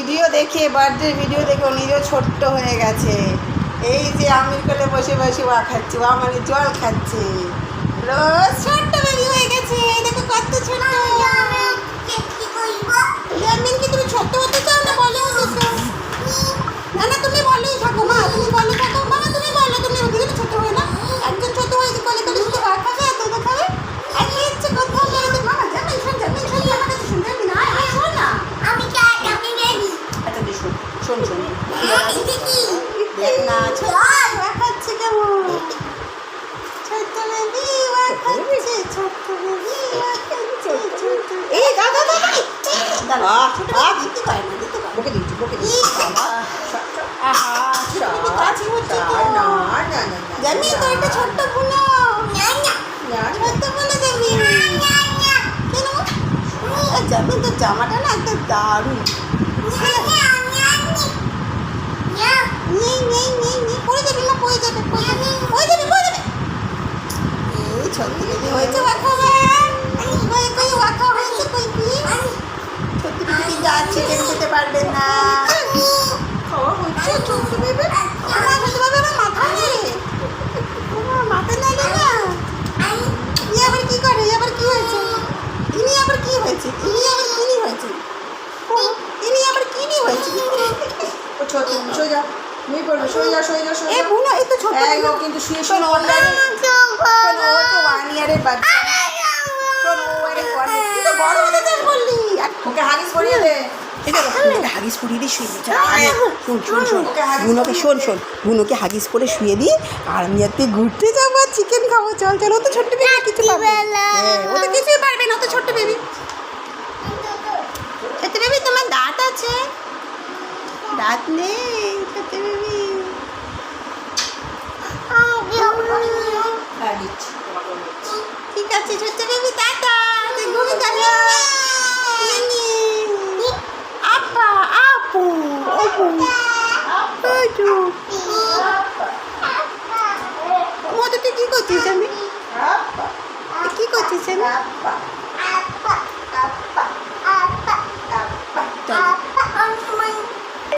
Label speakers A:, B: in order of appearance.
A: Video দেখে, birthday video দেখে ও নিজেও ছোট্ট হয়ে গেছে। এই যে আমির কোলে বসে বসে ওয়া খাচ্ছে, ওয়া মানে জল খাচ্ছে। রোজ ছোট্ট বেবি হয়ে গেছে, দেখো কত ছোট্ট। জামিন কি তুমি ছোট্ট হতে চাও না বলো কিছু? না না তুমি বলোই থাকো মা, তুমি বলো থাকো মামা, তুমি বলো তুমি ওদিকে ছোট হয়ে না। একজন ছোট হয়েছে কোলে করে শুধু ভাত খাবে আর দুধ খাবে। আর কি ইচ্ছে কথা বলে মামা, জামিন শোন, জামিন শোন, আমার কাছে শুন, জামিন আয় শোন না। আচ্ছা শোন শোন শোন দেখ না ছোট খাচ্ছে কেমন, ছোট্ট বেবি ওয়া খাচ্ছে, ছোট্ট বেবি ওয়া খাচ্ছে, ছোট্ট এই দাদা দাদা দাদা ছোট দিতে পারে না, দিতে পারে বকে দিচ্ছি, বকে দিচ্ছি বাবা। আহা ছোট কাছে হচ্ছে তো না না না জামিন তো এটা ছোট্ট বুনো না না না ছোট্ট বুনো জামিন কেন জামিন তো জামাটা না একদম দারুণ। পড়ে যাবে না, পড়ে যাবে, পড়ে যাবে, পড়ে যাবে, পড়ে যাবে। এই ছোট্ট বেবি হয়েছে ওয়াকা কই কই ওয়াকা হয়েছে কই কি ছোট্ট বেবি যাচ্ছে, কেন খেতে পারবে না। খাওয়া হচ্ছে ছোট্ট বেবি, আমার ছোট্ট বেবি আমার মাথা নেই, আমার মাথা নেই না। ই আবার কি করে, আবার কি হয়েছে, ইনি আবার কি হয়েছে, ইনি আবার কিনি হয়েছে, ইনি আবার কিনি হয়েছে। ও ছোট সরে যা, তুমি পড়বে, সরে যা সরে যা সরে যা। এই বুনো এই তো ছোট ও কিন্তু শুয়ে শুয়ে অনলাইনে শোন, ও তো 1 ইয়ারের বাচ্চা, শোন ও আরে করে তুই তো বড় হতে চাস বললি, আর ওকে হাগিস পরিয়ে দে। এই দেখো বুনোকে হাগিস পরিয়ে দিয়ে শুয়ে যা। শোন শোন শোন বুনোকে শোন শোন বুনোকে হাগিস করে শুয়ে দিয়ে আর আমি আর তুই ঘুরতে যাবো, চিকেন খাবো, চল চল। ও তো ছোট্ট বেবি, কিছু পারবে না, ও তো কিছুই পারবে না, ও তো ছোট্ট বেবি। ছোট্ট বেবি তোমার দাঁত আছে, দাঁত নেই ছোট্ট বেবি। ঠিক আছে ছোট্ট বেবি টাটা, তুই ঘুরে যাবি। আপা আপু আপু আপু মতো তুই কি করছিস, আমি কি করছিস আমি